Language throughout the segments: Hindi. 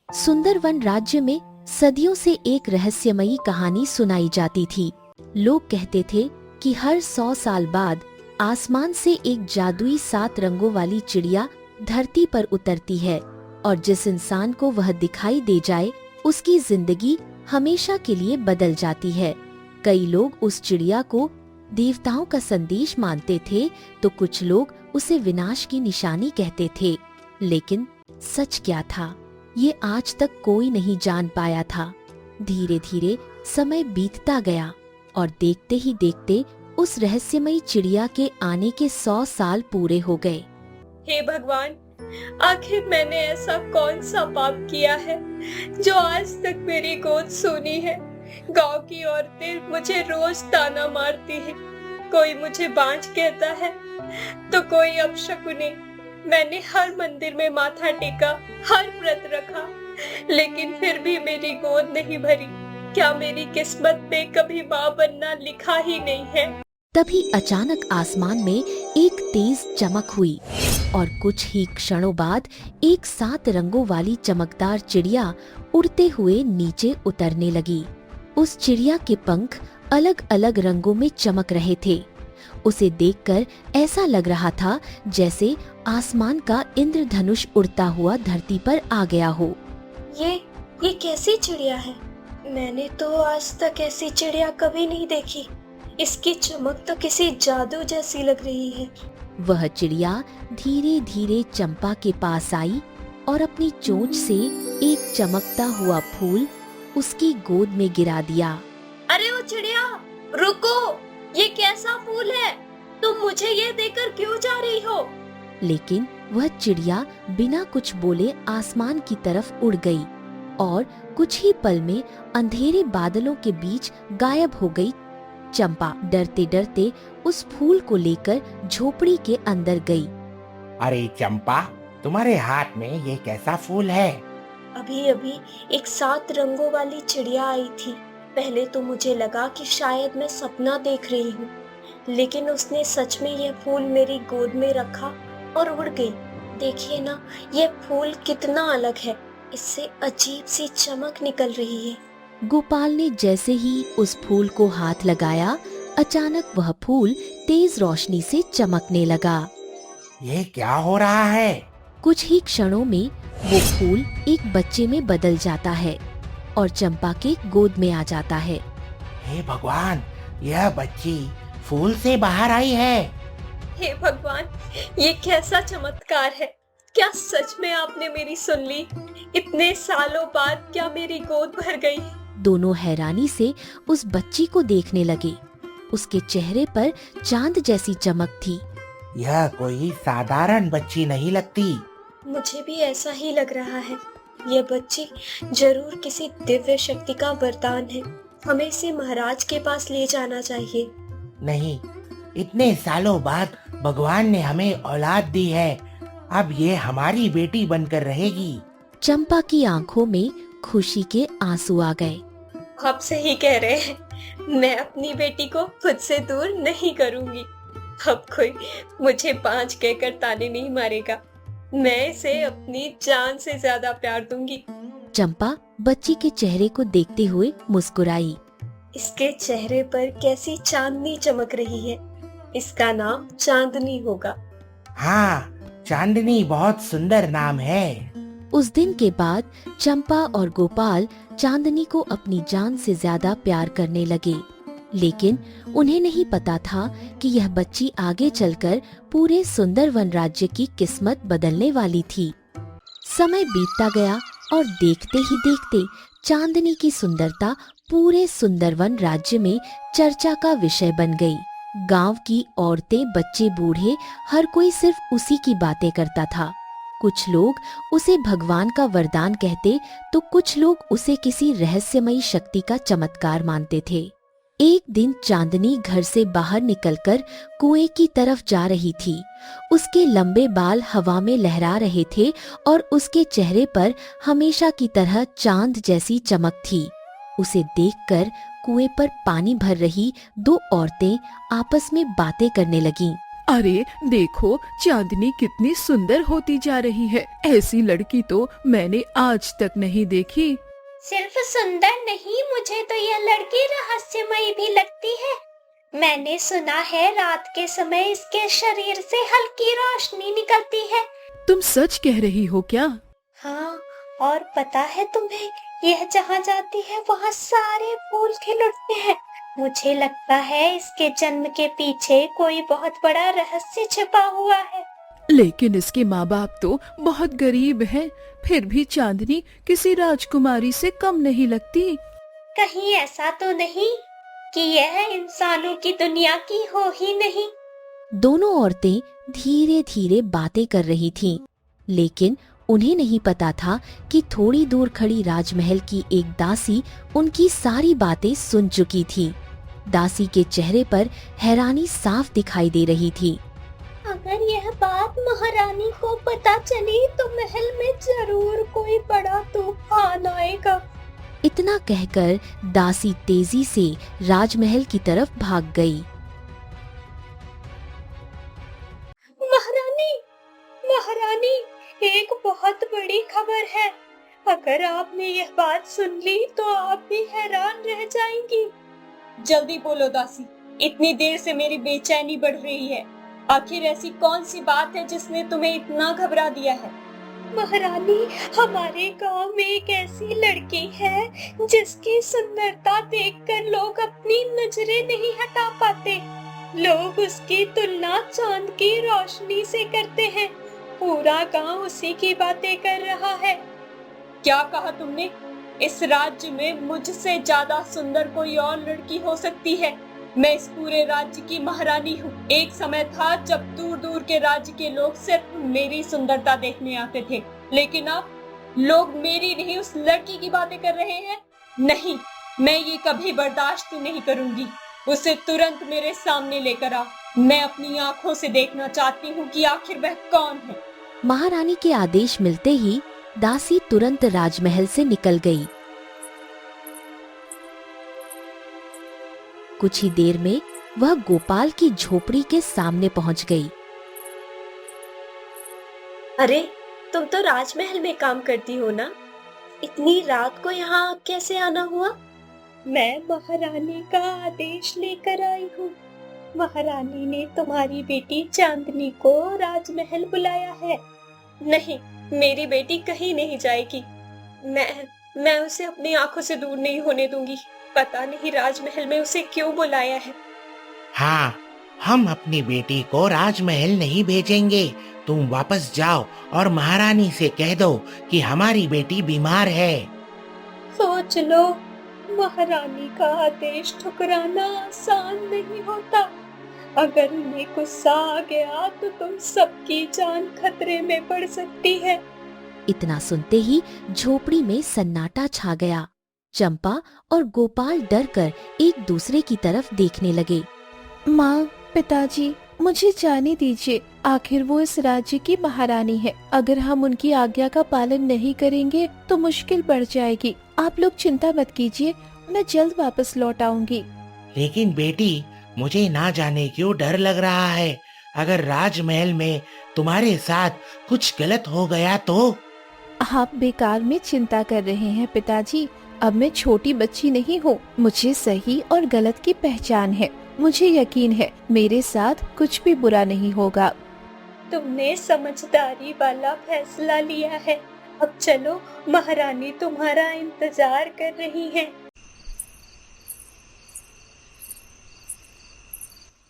सुंदरवन राज्य में सदियों से एक रहस्यमयी कहानी सुनाई जाती थी। लोग कहते थे कि हर 100 साल बाद आसमान से एक जादुई 7 रंगों वाली चिड़िया धरती पर उतरती है और जिस इंसान को वह दिखाई दे जाए उसकी जिंदगी हमेशा के लिए बदल जाती है। कई लोग उस चिड़िया को देवताओं का संदेश मानते थे तो कुछ लोग उसे विनाश की निशानी कहते थे। लेकिन सच क्या था, ये आज तक कोई नहीं जान पाया था। धीरे धीरे समय बीतता गया और देखते ही देखते उस रहस्यमयी चिड़िया के आने के 100 साल पूरे हो गए। हे भगवान, आखिर मैंने ऐसा कौन सा पाप किया है जो आज तक मेरी गोद सूनी है। गांव की औरतें मुझे रोज ताना मारती हैं। कोई मुझे बांझ कहता है तो कोई अपशकुनी। मैंने हर मंदिर में माथा टेका, हर व्रत रखा, लेकिन फिर भी मेरी गोद नहीं भरी। क्या मेरी किस्मत में कभी माँ बनना लिखा ही नहीं है? तभी अचानक आसमान में एक तेज चमक हुई और कुछ ही क्षणों बाद एक 7 रंगों वाली चमकदार चिड़िया उड़ते हुए नीचे उतरने लगी। उस चिड़िया के पंख अलग अलग रंगों में चमक रहे थे। उसे देखकर ऐसा लग रहा था जैसे आसमान का इंद्रधनुष उड़ता हुआ धरती पर आ गया हो। ये कैसी चिड़िया है? मैंने तो आज तक ऐसी चिड़िया कभी नहीं देखी। इसकी चमक तो किसी जादू जैसी लग रही है। वह चिड़िया धीरे धीरे चंपा के पास आई और अपनी चोंच से एक चमकता हुआ फूल उसकी गोद में गिरा दिया। अरे ओ चिड़िया, रुको! ये कैसा फूल है? तुम मुझे ये देकर क्यों जा रही हो? लेकिन वह चिड़िया बिना कुछ बोले आसमान की तरफ उड़ गई और कुछ ही पल में अंधेरे बादलों के बीच गायब हो गई। चंपा डरते डरते उस फूल को लेकर झोपड़ी के अंदर गई। अरे चंपा, तुम्हारे हाथ में ये कैसा फूल है? अभी अभी एक 7 रंगों वाली चिड़िया आई थी। पहले तो मुझे लगा कि शायद मैं सपना देख रही हूँ, लेकिन उसने सच में यह फूल मेरी गोद में रखा और उड़ गई। देखिए ना, ये फूल कितना अलग है। इससे अजीब सी चमक निकल रही है। गोपाल ने जैसे ही उस फूल को हाथ लगाया, अचानक वह फूल तेज रोशनी से चमकने लगा। ये क्या हो रहा है? कुछ ही क्षणों में वो फूल एक बच्चे में बदल जाता है और चंपा के गोद में आ जाता है। हे भगवान, यह बच्ची फूल से बाहर आई है। हे भगवान, ये कैसा चमत्कार है? क्या सच में आपने मेरी सुन ली? इतने सालों बाद क्या मेरी गोद भर गई? दोनों हैरानी से उस बच्ची को देखने लगे। उसके चेहरे पर चांद जैसी चमक थी। यह कोई साधारण बच्ची नहीं लगती। मुझे भी ऐसा ही लग रहा है। यह बच्ची जरूर किसी दिव्य शक्ति का वरदान है। हमें इसे महाराज के पास ले जाना चाहिए। नहीं, इतने सालों बाद भगवान ने हमें औलाद दी है। अब ये हमारी बेटी बनकर रहेगी। चंपा की आंखों में खुशी के आंसू आ गए। आप सही कह रहे हैं। मैं अपनी बेटी को खुद से दूर नहीं करूंगी। अब कोई मुझे बांझ कहकर ताने नहीं मारेगा। मैं इसे अपनी जान से ज्यादा प्यार दूंगी। चंपा बच्ची के चेहरे को देखते हुए मुस्कुराई। इसके चेहरे पर कैसी चांदनी चमक रही है। इसका नाम चांदनी होगा। हाँ, चांदनी बहुत सुंदर नाम है। उस दिन के बाद चंपा और गोपाल चांदनी को अपनी जान से ज्यादा प्यार करने लगे। लेकिन उन्हें नहीं पता था कि यह बच्ची आगे चलकर पूरे सुंदरवन राज्य की किस्मत बदलने वाली थी। समय बीतता गया और देखते ही देखते चांदनी की सुंदरता पूरे सुंदरवन राज्य में चर्चा का विषय बन गई। गांव की औरतें, बच्चे, बूढ़े, हर कोई सिर्फ उसी की बातें करता था। कुछ लोग उसे भगवान का वरदान कहते तो कुछ लोग उसे किसी रहस्यमयी शक्ति का चमत्कार मानते थे। एक दिन चांदनी घर से बाहर निकलकर कुएं की तरफ जा रही थी। उसके लंबे बाल हवा में लहरा रहे थे और उसके चेहरे पर हमेशा की तरह चांद जैसी चमक थी। उसे देखकर कुएं पर पानी भर रही 2 औरतें आपस में बातें करने लगीं। अरे देखो, चांदनी कितनी सुंदर होती जा रही है। ऐसी लड़की तो मैंने आज तक नहीं देखी। सिर्फ सुंदर नहीं, मुझे तो यह लड़की रहस्यमयी भी लगती है। मैंने सुना है रात के समय इसके शरीर से हल्की रोशनी निकलती है। तुम सच कह रही हो क्या? हाँ, और पता है तुम्हें, यह जहाँ जाती है वहाँ सारे फूल खिल उठते हैं। मुझे लगता है इसके जन्म के पीछे कोई बहुत बड़ा रहस्य छिपा हुआ है। लेकिन इसके माँ बाप तो बहुत गरीब हैं, फिर भी चांदनी किसी राजकुमारी से कम नहीं लगती। कहीं ऐसा तो नहीं कि यह इंसानों की दुनिया की हो ही नहीं। दोनों औरतें धीरे धीरे बातें कर रही थीं, लेकिन उन्हें नहीं पता था कि थोड़ी दूर खड़ी राजमहल की एक दासी उनकी सारी बातें सुन चुकी थी। दासी के चेहरे पर हैरानी साफ दिखाई दे रही थी। अगर यह बात महारानी को पता चली तो महल में जरूर कोई बड़ा तूफान आएगा। इतना कहकर दासी तेजी से राजमहल की तरफ भाग गई। महारानी, महारानी, एक बहुत बड़ी खबर है। अगर आपने यह बात सुन ली तो आप भी हैरान रह जाएंगी। जल्दी बोलो दासी, इतनी देर से मेरी बेचैनी बढ़ रही है। आखिर ऐसी कौन सी बात है जिसने तुम्हें इतना घबरा दिया है? महारानी, हमारे गांव में एक ऐसी लड़की है जिसकी सुंदरता देखकर लोग अपनी नजरें नहीं हटा पाते। लोग उसकी तुलना चांद की रोशनी से करते हैं। पूरा गांव उसी की बातें कर रहा है। क्या कहा तुमने? इस राज्य में मुझसे ज्यादा सुंदर कोई और लड़की हो सकती है? मैं इस पूरे राज्य की महारानी हूँ। एक समय था जब दूर दूर के राज्य के लोग सिर्फ मेरी सुंदरता देखने आते थे, लेकिन अब लोग मेरी नहीं उस लड़की की बातें कर रहे हैं। नहीं, मैं ये कभी बर्दाश्त नहीं करूंगी। उसे तुरंत मेरे सामने लेकर आ। मैं अपनी आंखों से देखना चाहती हूँ कि आखिर वह कौन है। महारानी के आदेश मिलते ही दासी तुरंत राजमहल से निकल गई। कुछ ही देर में वह गोपाल की झोपड़ी के सामने पहुंच गई। अरे, तुम तो राजमहल में काम करती हो ना? इतनी रात को यहाँ कैसे आना हुआ? मैं महारानी का आदेश लेकर आई हूँ। महारानी ने तुम्हारी बेटी चांदनी को राजमहल बुलाया है। नहीं, मेरी बेटी कहीं नहीं जाएगी। मैं उसे अपनी आंखों से दूर नहीं होने दूंगी। पता नहीं राजमहल में उसे क्यों बुलाया है। हाँ, हम अपनी बेटी को राजमहल नहीं भेजेंगे। तुम वापस जाओ और महारानी से कह दो कि हमारी बेटी बीमार है। सोच लो, महारानी का आदेश ठुकराना आसान नहीं होता। अगर उन्हें गुस्सा आ गया तो तुम सबकी जान खतरे में पड़ सकती है। इतना सुनते ही झोपड़ी में सन्नाटा छा गया। चंपा और गोपाल डरकर एक दूसरे की तरफ देखने लगे। माँ, पिताजी, मुझे जाने दीजिए। आखिर वो इस राज्य की महारानी है। अगर हम उनकी आज्ञा का पालन नहीं करेंगे तो मुश्किल बढ़ जाएगी। आप लोग चिंता मत कीजिए, मैं जल्द वापस लौट आऊंगी। लेकिन बेटी, मुझे ना जाने क्यों डर लग रहा है। अगर राजमहल में तुम्हारे साथ कुछ गलत हो गया तो? आप बेकार में चिंता कर रहे हैं पिताजी। अब मैं छोटी बच्ची नहीं हूँ। मुझे सही और गलत की पहचान है। मुझे यकीन है मेरे साथ कुछ भी बुरा नहीं होगा। तुमने समझदारी वाला फैसला लिया है। अब चलो, महारानी तुम्हारा इंतजार कर रही है।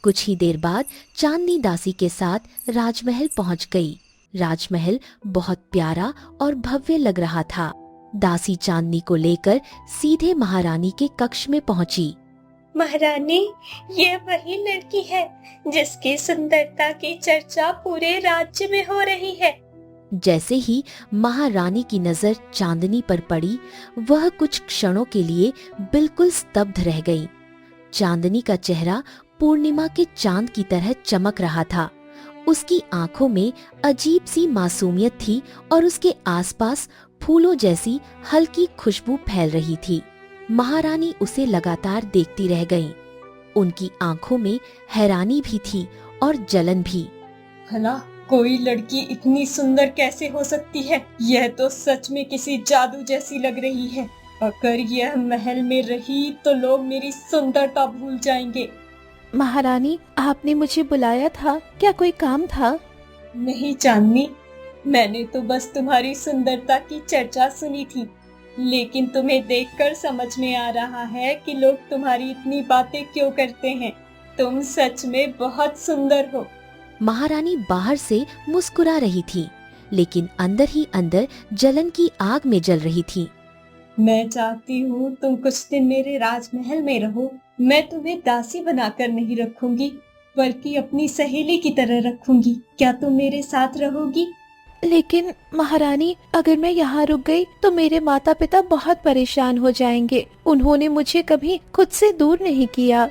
कुछ ही देर बाद चांदनी दासी के साथ राजमहल पहुंच गई। राजमहल बहुत प्यारा और भव्य लग रहा था। दासी चांदनी को लेकर सीधे महारानी के कक्ष में पहुंची। महारानी, ये वही लड़की है जिसकी सुंदरता की चर्चा पूरे राज्य में हो रही है। जैसे ही महारानी की नजर चांदनी पर पड़ी, वह कुछ क्षणों के लिए बिल्कुल स्तब्ध रह गई। चांदनी का चेहरा पूर्णिमा के चांद की तरह चमक रहा था। उसकी आंखों में अजीब सी मासूमियत थी और उसके आसपास फूलों जैसी हल्की खुशबू फैल रही थी। महारानी उसे लगातार देखती रह गईं। उनकी आंखों में हैरानी भी थी और जलन भी। भला कोई लड़की इतनी सुंदर कैसे हो सकती है? यह तो सच में किसी जादू जैसी लग रही है। अगर यह महल में रही तो लोग मेरी सुंदरता भूल जाएंगे। महारानी, आपने मुझे बुलाया था, क्या कोई काम था? नहीं चांदनी, मैंने तो बस तुम्हारी सुंदरता की चर्चा सुनी थी, लेकिन तुम्हें देखकर समझ में आ रहा है कि लोग तुम्हारी इतनी बातें क्यों करते हैं। तुम सच में बहुत सुंदर हो। महारानी बाहर से मुस्कुरा रही थी, लेकिन अंदर ही अंदर जलन की आग में जल रही थी। मैं चाहती हूँ तुम कुछ दिन मेरे राजमहल में रहो। मैं तुम्हें दासी बनाकर नहीं रखूंगी, बल्कि अपनी सहेली की तरह रखूंगी। क्या तुम मेरे साथ रहोगी? लेकिन महारानी, अगर मैं यहाँ रुक गई तो मेरे माता पिता बहुत परेशान हो जाएंगे। उन्होंने मुझे कभी खुद से दूर नहीं किया।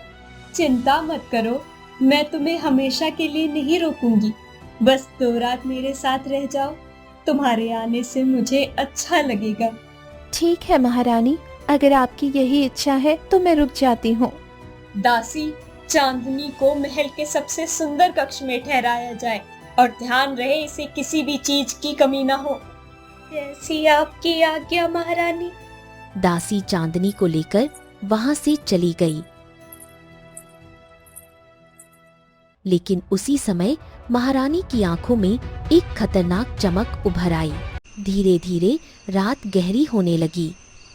चिंता मत करो, मैं तुम्हें हमेशा के लिए नहीं रोकूंगी। बस 2 रात मेरे साथ रह जाओ, तुम्हारे आने से मुझे अच्छा लगेगा। ठीक है महारानी, अगर आपकी यही इच्छा है तो मैं रुक जाती हूँ। दासी, चांदनी को महल के सबसे सुंदर कक्ष में ठहराया जाए, और ध्यान रहे इसे किसी भी चीज की कमी ना हो। जैसी आपकी आज्ञा महारानी। दासी चांदनी को लेकर वहां से चली गई। लेकिन उसी समय महारानी की आंखों में एक खतरनाक चमक उभर आई। धीरे धीरे रात गहरी होने लगी।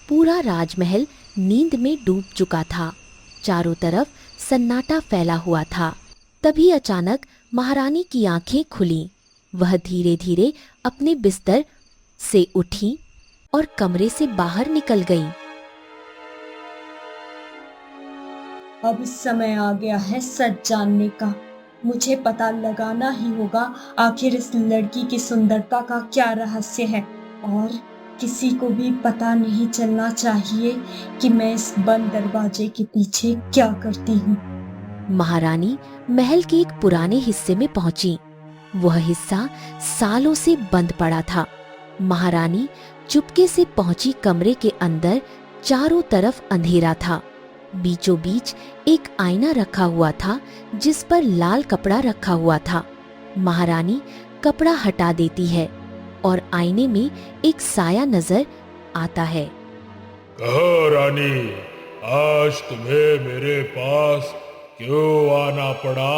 पूरा राजमहल नींद में डूब चुका था। चारों तरफ सन्नाटा फैला हुआ था। तभी अचानक महारानी की आंखें खुलीं। वह धीरे धीरे अपने बिस्तर से उठी और कमरे से बाहर निकल गई। अब समय आ गया है सच जानने का। मुझे पता लगाना ही होगा आखिर इस लड़की की सुंदरता का क्या रहस्य है, और किसी को भी पता नहीं चलना चाहिए कि मैं इस बंद दरवाजे के पीछे क्या करती हूँ। महारानी महल के एक पुराने हिस्से में पहुंची। वह हिस्सा सालों से बंद पड़ा था। महारानी चुपके से पहुंची। कमरे के अंदर चारों तरफ अंधेरा था। बीचों बीच एक आईना रखा हुआ था, जिस पर लाल कपड़ा रखा हुआ था। महारानी कपड़ा हटा देती है और आईने में एक साया नजर आता है। कहो रानी, आज तुम्हें मेरे पास क्यों आना पड़ा?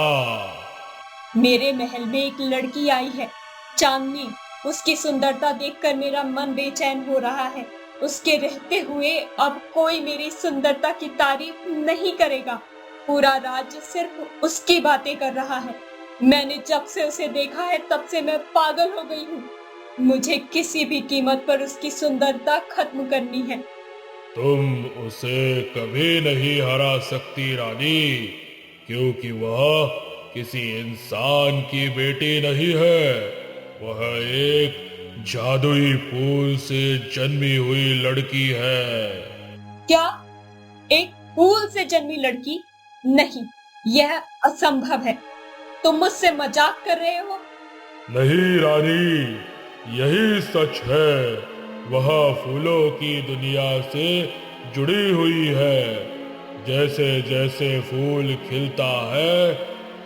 मेरे महल में एक लड़की आई है, चांदनी। उसकी सुंदरता देखकर मेरा मन बेचैन हो रहा है। उसके रहते हुए अब कोई मेरी सुंदरता की तारीफ नहीं करेगा। पूरा राज्य सिर्फ उसकी बातें कर रहा है। मैंने जब से उसे देखा है तब से मैं पागल हो गई हूँ। मुझे किसी भी कीमत पर उसकी सुंदरता खत्म करनी है। तुम उसे कभी नहीं हरा सकती रानी, क्योंकि वह किसी इंसान की बेटी नहीं है। वह एक जादुई फूल से जन्मी हुई लड़की है। क्या? एक फूल से जन्मी लड़की? नहीं, यह असंभव है। तुम मुझसे मजाक कर रहे हो? नहीं रानी, यही सच है। वह फूलों की दुनिया से जुड़ी हुई है। जैसे जैसे फूल खिलता है,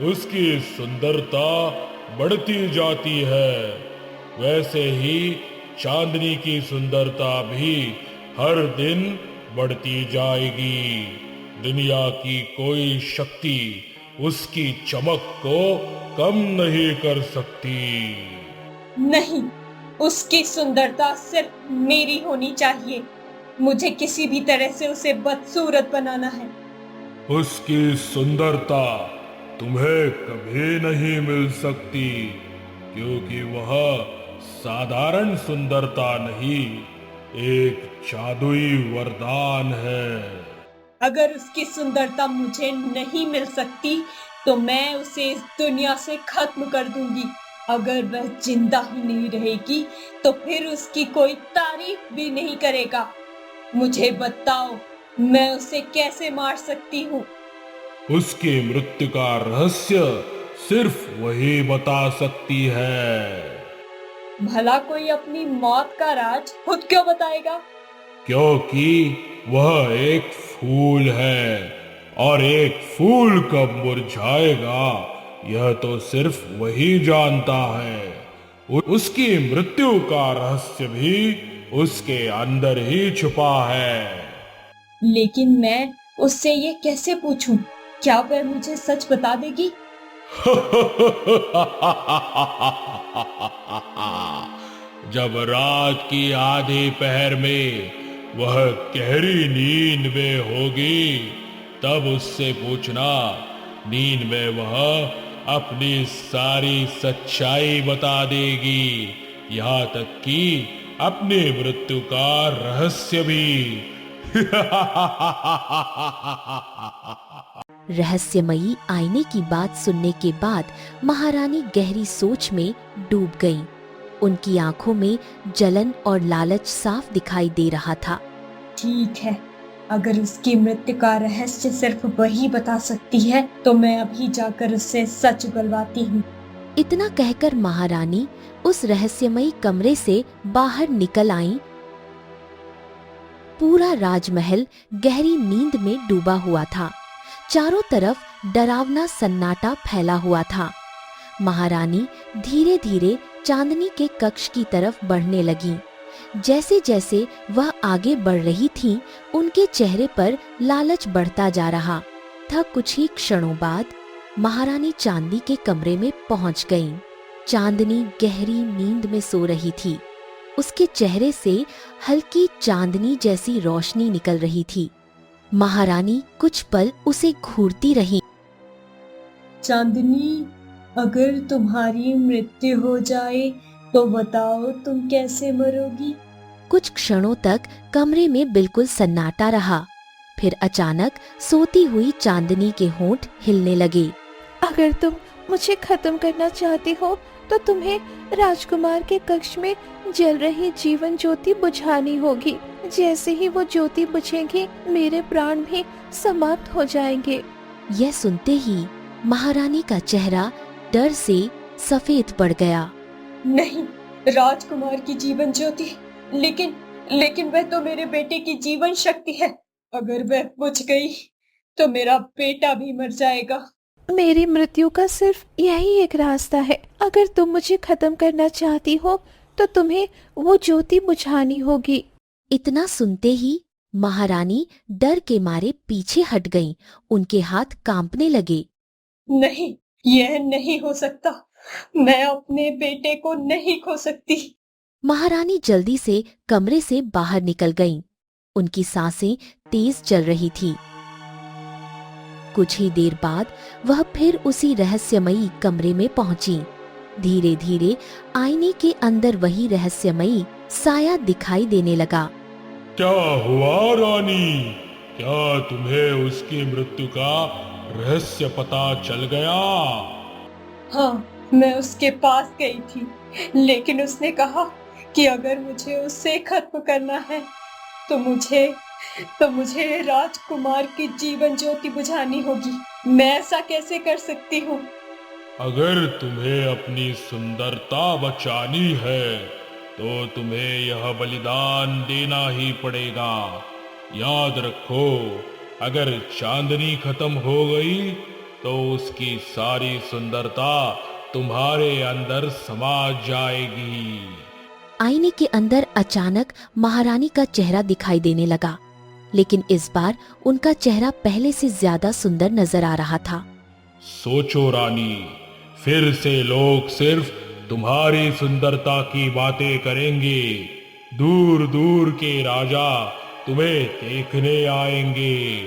उसकी सुंदरता बढ़ती जाती है। वैसे ही चांदनी की सुंदरता भी हर दिन बढ़ती जाएगी। दुनिया की कोई शक्ति उसकी चमक को कम नहीं कर सकती। नहीं, उसकी सुंदरता सिर्फ मेरी होनी चाहिए। मुझे किसी भी तरह से उसे बदसूरत बनाना है। उसकी सुंदरता तुम्हें कभी नहीं मिल सकती, क्योंकि वह साधारण सुंदरता नहीं, एक जादुई वरदान है। अगर उसकी सुंदरता मुझे नहीं मिल सकती तो मैं उसे इस दुनिया से खत्म कर दूंगी। अगर वह जिंदा ही नहीं रहेगी तो फिर उसकी कोई तारीफ भी नहीं करेगा। मुझे बताओ, मैं उसे कैसे मार सकती हूँ? उसकी मृत्यु का रहस्य सिर्फ वही बता सकती है। भला कोई अपनी मौत का राज खुद क्यों बताएगा? क्योंकि वह एक फूल है, और एक फूल कब मुरझाएगा यह तो सिर्फ वही जानता है। उसकी मृत्यु का रहस्य भी उसके अंदर ही छुपा है। लेकिन मैं उससे ये कैसे पूछूं? क्या वह मुझे सच बता देगी? जब रात की आधी पहर में वह गहरी नींद में होगी, तब उससे पूछना। नींद में वह अपनी सारी सच्चाई बता देगी, यहाँ तक कि अपनी मृत्यु का रहस्य भी। रहस्यमयी आईने की बात सुनने के बाद महारानी गहरी सोच में डूब गईं। उनकी आंखों में जलन और लालच साफ दिखाई दे रहा था। ठीक है, अगर उसकी मृत्यु का रहस्य सिर्फ वही बता सकती है तो मैं अभी जाकर उससे सच उगलवाती हूँ। इतना कहकर महारानी उस रहस्यमयी कमरे से बाहर निकल आईं। पूरा राजमहल गहरी नींद में डूबा हुआ था। चारों तरफ डरावना सन्नाटा फैला हुआ था। महारानी धीरे धीरे चांदनी के कक्ष की तरफ बढ़ने लगी। जैसे जैसे वह आगे बढ़ रही थीं, उनके चेहरे पर लालच बढ़ता जा रहा था। कुछ ही क्षणों बाद महारानी चांदनी के कमरे में पहुंच गईं। चांदनी गहरी नींद में सो रही थी। उसके चेहरे से हल्की चांदनी जैसी रोशनी निकल रही थी। महारानी कुछ पल उसे घूरती रही। चांदनी, अगर तुम्हारी मृत्यु हो जाए तो बताओ तुम कैसे मरोगी? कुछ क्षणों तक कमरे में बिल्कुल सन्नाटा रहा। फिर अचानक सोती हुई चांदनी के होंठ हिलने लगे। अगर तुम मुझे खत्म करना चाहती हो तो तुम्हें राजकुमार के कक्ष में जल रही जीवन ज्योति बुझानी होगी। जैसे ही वो ज्योति बुझेगी, मेरे प्राण भी समाप्त हो जाएंगे। यह सुनते ही महारानी का चेहरा डर से सफेद पड़ गया। नहीं, राजकुमार की जीवन ज्योति, लेकिन वह तो मेरे बेटे की जीवन शक्ति है। अगर वह बुझ गई तो मेरा बेटा भी मर जाएगा। मेरी मृत्यु का सिर्फ यही एक रास्ता है। अगर तुम मुझे खत्म करना चाहती हो तो तुम्हें वो ज्योति बुझानी होगी। इतना सुनते ही महारानी डर के मारे पीछे हट गईं। उनके हाथ कांपने लगे। नहीं, यह नहीं हो सकता। मैं अपने बेटे को नहीं खो सकती। महारानी जल्दी से कमरे से बाहर निकल गईं। उनकी सांसें तेज चल रही थी। कुछ ही देर बाद वह फिर उसी रहस्यमयी कमरे में पहुंची। धीरे धीरे आईने के अंदर वही रहस्यमयी साया दिखाई देने लगा। क्या हुआ रानी? क्या तुम्हें उसकी मृत्यु का रहस्य पता चल गया? हाँ, मैं उसके पास गई थी, लेकिन उसने कहा कि अगर मुझे उससे खत्म करना है तो मुझे राजकुमार की जीवन ज्योति बुझानी होगी। मैं ऐसा कैसे कर सकती हूँ? अगर तुम्हें अपनी सुंदरता बचानी है तो तुम्हें यह बलिदान देना ही पड़ेगा। याद रखो, अगर चांदनी खत्म हो गई तो उसकी सारी सुंदरता तुम्हारे अंदर समा जाएगी। आईने के अंदर अचानक महारानी का चेहरा दिखाई देने लगा, लेकिन इस बार उनका चेहरा पहले से ज्यादा सुंदर नजर आ रहा था। सोचो रानी, फिर से लोग सिर्फ तुम्हारी सुंदरता की बातें करेंगे। दूर दूर के राजा तुम्हें देखने आएंगे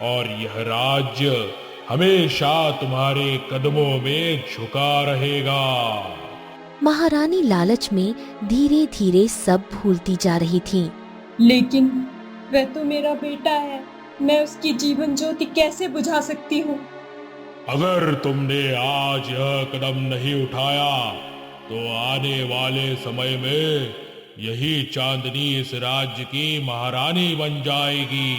और यह राज्य हमेशा तुम्हारे कदमों में झुका रहेगा। महारानी लालच में धीरे धीरे सब भूलती जा रही थी। लेकिन वह तो मेरा बेटा है। मैं उसकी जीवन ज्योति कैसे बुझा सकती हूँ? अगर तुमने आज यह कदम नहीं उठाया तो आने वाले समय में यही चांदनी इस राज्य की महारानी बन जाएगी।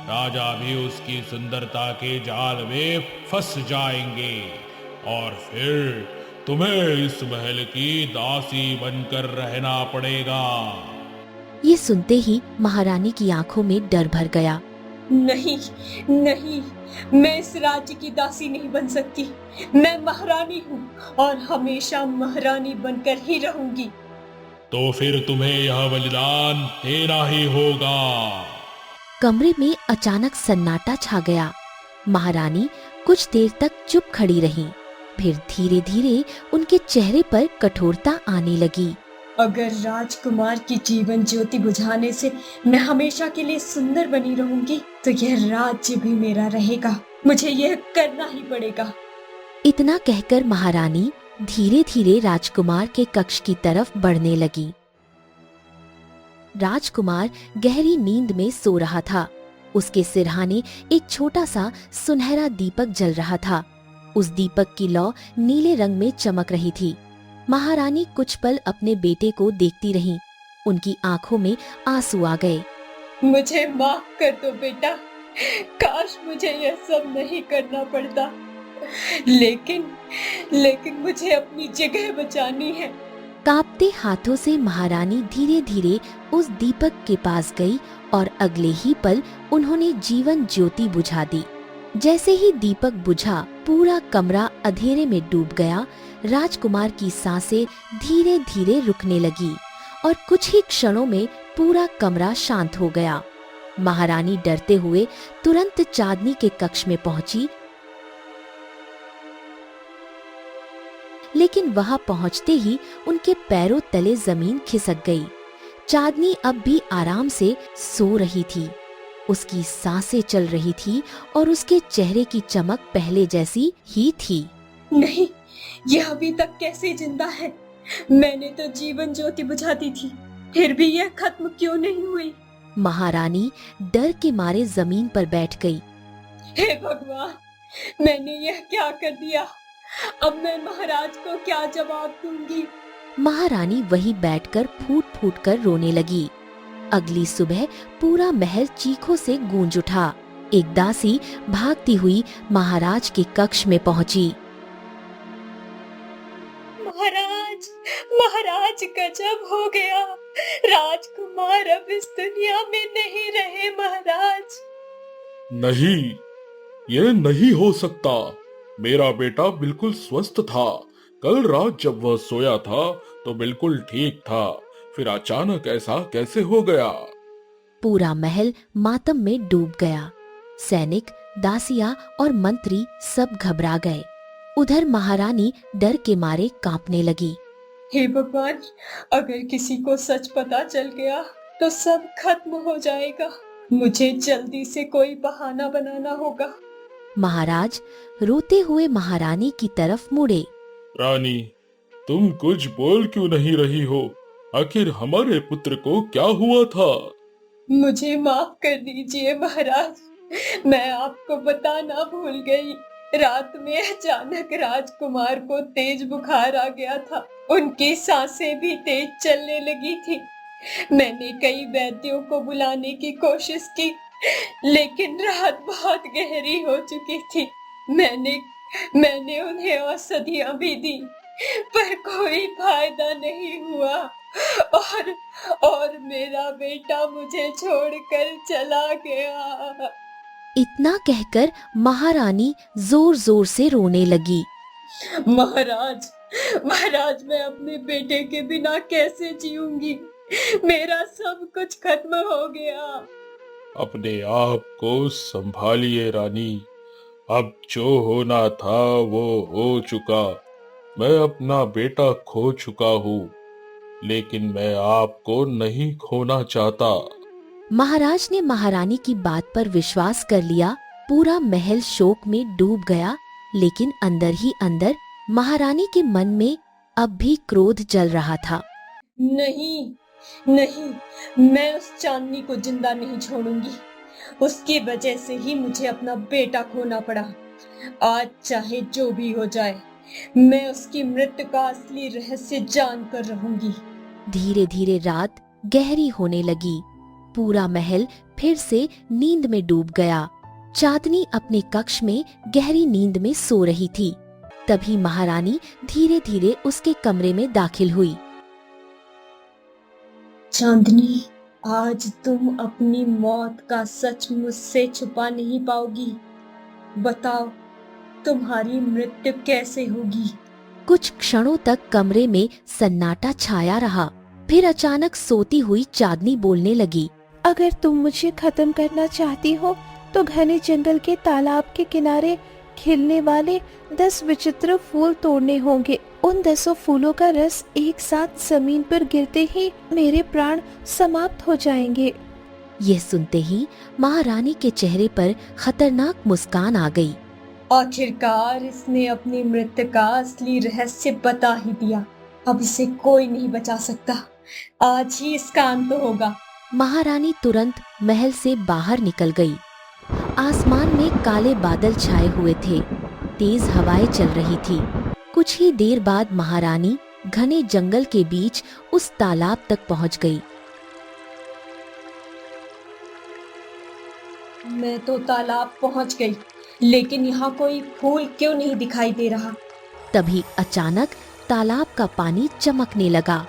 राजा भी उसकी सुंदरता के जाल में फंस जाएंगे और फिर तुम्हें इस महल की दासी बनकर रहना पड़ेगा। ये सुनते ही महारानी की आंखों में डर भर गया। नहीं, नहीं, मैं इस राज्य की दासी नहीं बन सकती। मैं महारानी हूँ और हमेशा महारानी बनकर ही रहूंगी। तो फिर तुम्हें यह बलिदान देना ही होगा। कमरे में अचानक सन्नाटा छा गया। महारानी कुछ देर तक चुप खड़ी रहीं। फिर धीरे धीरे उनके चेहरे पर कठोरता आने लगी। अगर राजकुमार की जीवन ज्योति बुझाने से मैं हमेशा के लिए सुंदर बनी रहूंगी, तो यह राज्य भी मेरा रहेगा। मुझे यह करना ही पड़ेगा। इतना कहकर महारानी धीरे धीरे राजकुमार के कक्ष की तरफ बढ़ने लगी। राजकुमार गहरी नींद में सो रहा था। उसके सिरहाने एक छोटा सा सुनहरा दीपक जल रहा था। उस दीपक की लौ नीले रंग में चमक रही थी। महारानी कुछ पल अपने बेटे को देखती रहीं। उनकी आंखों में आंसू आ गए। मुझे माफ कर दो बेटा। काश मुझे यह सब नहीं करना पड़ता। लेकिन मुझे अपनी जगह बचानी है। कांपते हाथों से महारानी धीरे धीरे उस दीपक के पास गई और अगले ही पल उन्होंने जीवन ज्योति बुझा दी। जैसे ही दीपक बुझा, पूरा कमरा अंधेरे में डूब गया। राजकुमार की सांसें धीरे धीरे रुकने लगी और कुछ ही क्षणों में पूरा कमरा शांत हो गया। महारानी डरते हुए तुरंत चांदनी के कक्ष में पहुंची, लेकिन वहां पहुंचते ही उनके पैरों तले जमीन खिसक गई। चांदनी अब भी आराम से सो रही थी। उसकी सांसें चल रही थी और उसके चेहरे की चमक पहले जैसी ही थी। नहीं, यह अभी तक कैसे जिंदा है? मैंने तो जीवन ज्योति बुझाती थी, फिर भी यह खत्म क्यों नहीं हुई? महारानी डर के मारे जमीन पर बैठ गई। हे भगवान, मैंने यह क्या कर दिया? अब मैं महाराज को क्या जवाब दूंगी? महारानी वहीं बैठकर फूट फूट कर रोने लगी। अगली सुबह पूरा महल चीखों से गूंज उठा। एक दासी भागती हुई महाराज के कक्ष में पहुंची। महाराज, महाराज गजब हो गया। राजकुमार अब इस दुनिया में नहीं रहे। महाराज, नहीं, ये नहीं हो सकता। मेरा बेटा बिल्कुल स्वस्थ था। कल रात जब वह सोया था तो बिल्कुल ठीक था। फिर अचानक ऐसा कैसे हो गया? पूरा महल मातम में डूब गया। सैनिक, दासियां और मंत्री सब घबरा गए। उधर महारानी डर के मारे कांपने लगी। हे भगवान, अगर किसी को सच पता चल गया तो सब खत्म हो जाएगा। मुझे जल्दी से कोई बहाना बनाना होगा। महाराज रोते हुए महारानी की तरफ मुड़े। रानी, तुम कुछ बोल क्यों नहीं रही हो? आखिर हमारे पुत्र को क्या हुआ था? मुझे माफ कर दीजिए महाराज, मैं आपको बताना भूल गई। रात में अचानक राजकुमार को तेज बुखार आ गया था। उनकी सांसें भी तेज चलने लगी थी। मैंने कई वैद्यों को बुलाने की कोशिश की, लेकिन रात बहुत गहरी हो चुकी थी। मैंने उन्हें औषधियां भी दी, पर कोई फायदा नहीं हुआ और मेरा बेटा मुझे छोड़कर चला गया। इतना कहकर महारानी जोर जोर से रोने लगी। महाराज, महाराज, मैं अपने बेटे के बिना कैसे जीऊंगी? मेरा सब कुछ खत्म हो गया। अपने आप को संभालिए रानी। अब जो होना था वो हो चुका। मैं अपना बेटा खो चुका हूँ, लेकिन मैं आपको नहीं खोना चाहता। महाराज ने महारानी की बात पर विश्वास कर लिया। पूरा महल शोक में डूब गया, लेकिन अंदर ही अंदर महारानी के मन में अब भी क्रोध जल रहा था। नहीं, नहीं, मैं उस चांदनी को जिंदा नहीं छोड़ूंगी। उसकी वजह से ही मुझे अपना बेटा खोना पड़ा। आज चाहे जो भी हो जाए, मैं उसकी मृत्यु का असली रहस्य जानकर रहूंगी। धीरे धीरे रात गहरी होने लगी। पूरा महल फिर से नींद में डूब गया। चांदनी अपने कक्ष में गहरी नींद में सो रही थी। तभी महारानी धीरे धीरे उसके कमरे में दाखिल हुई। चांदनी, आज तुम अपनी मौत का सच मुझसे छुपा नहीं पाओगी। बताओ, तुम्हारी मृत्यु कैसे होगी? कुछ क्षणों तक कमरे में सन्नाटा छाया रहा। फिर अचानक सोती हुई चांदनी बोलने लगी। अगर तुम मुझे खत्म करना चाहती हो तो घने जंगल के तालाब के किनारे खिलने वाले 10 विचित्र फूल तोड़ने होंगे। उन 10 फूलों का रस एक साथ जमीन पर गिरते ही मेरे प्राण समाप्त हो जाएंगे। यह सुनते ही महारानी के चेहरे पर खतरनाक मुस्कान आ गई। आखिरकार इसने अपनी मृत्यु का असली रहस्य बता ही दिया। अब इसे कोई नहीं बचा सकता। आज ही इसका अंत होगा। महारानी तुरंत महल से बाहर निकल गई। आसमान में काले बादल छाए हुए थे। तेज हवाएं चल रही थी। कुछ ही देर बाद महारानी घने जंगल के बीच उस तालाब तक पहुंच गई। मैं तो तालाब पहुंच गई, लेकिन यहाँ कोई फूल क्यों नहीं दिखाई दे रहा? तभी अचानक तालाब का पानी चमकने लगा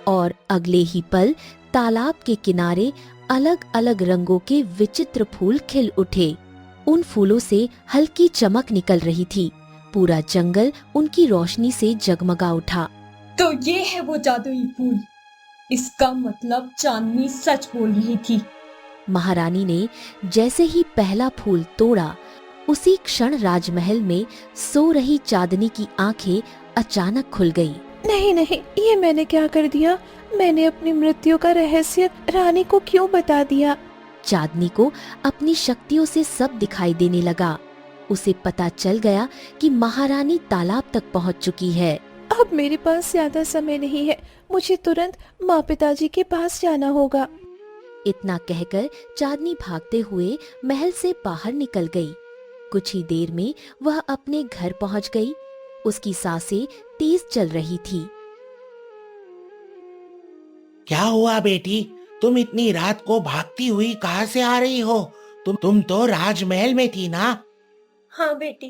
और अगले ही पल तालाब के किनारे अलग अलग रंगों के विचित्र फूल खिल उठे। उन फूलों से हल्की चमक निकल रही थी। पूरा जंगल उनकी रोशनी से जगमगा उठा। तो ये है वो जादुई फूल। इसका मतलब चांदनी सच बोल रही थी। महारानी ने जैसे ही पहला फूल तोड़ा, उसी क्षण राजमहल में सो रही चांदनी की आंखें अचानक खुल गई। नहीं नहीं, ये मैंने क्या कर दिया? मैंने अपनी मृत्यु का रहस्य रानी को क्यों बता दिया? चांदनी को अपनी शक्तियों से सब दिखाई देने लगा। उसे पता चल गया कि महारानी तालाब तक पहुंच चुकी है। अब मेरे पास ज्यादा समय नहीं है। मुझे तुरंत माँ पिताजी के पास जाना होगा। इतना कहकर चांदनी भागते हुए महल से बाहर निकल गई। कुछ ही देर में वह अपने घर पहुंच गई। उसकी सांसें तेज चल रही थी। क्या हुआ बेटी? तुम इतनी रात को भागती हुई कहाँ से आ रही हो? तुम तो राजमहल में थी ना? हाँ बेटी,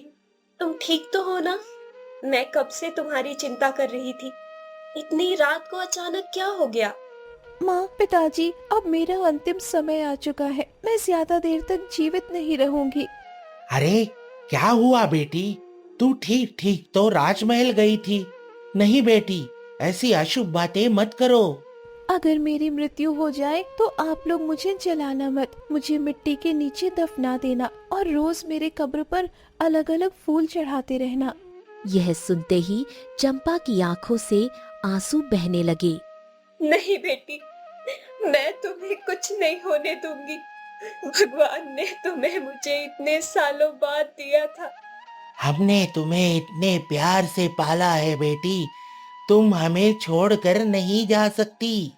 तुम ठीक तो हो ना? मैं कब से तुम्हारी चिंता कर रही थी। इतनी रात को अचानक क्या हो गया? माँ पिताजी, अब मेरा अंतिम समय आ चुका है। मैं ज्यादा देर तक जीवित नहीं रहूंगी। अरे क्या हुआ बेटी? तू ठीक ठीक तो राजमहल गई थी। नहीं बेटी, ऐसी अशुभ बातें मत करो। अगर मेरी मृत्यु हो जाए तो आप लोग मुझे जलाना मत। मुझे मिट्टी के नीचे दफना देना और रोज मेरे कब्र पर अलग अलग फूल चढ़ाते रहना। यह सुनते ही चंपा की आंखों से आंसू बहने लगे। नहीं बेटी, मैं तुम्हें कुछ नहीं होने दूंगी। भगवान ने तुम्हें मुझे इतने सालों बाद दिया था। हमने तुम्हें इतने प्यार से पाला है बेटी। तुम हमें छोड़कर नहीं जा सकती।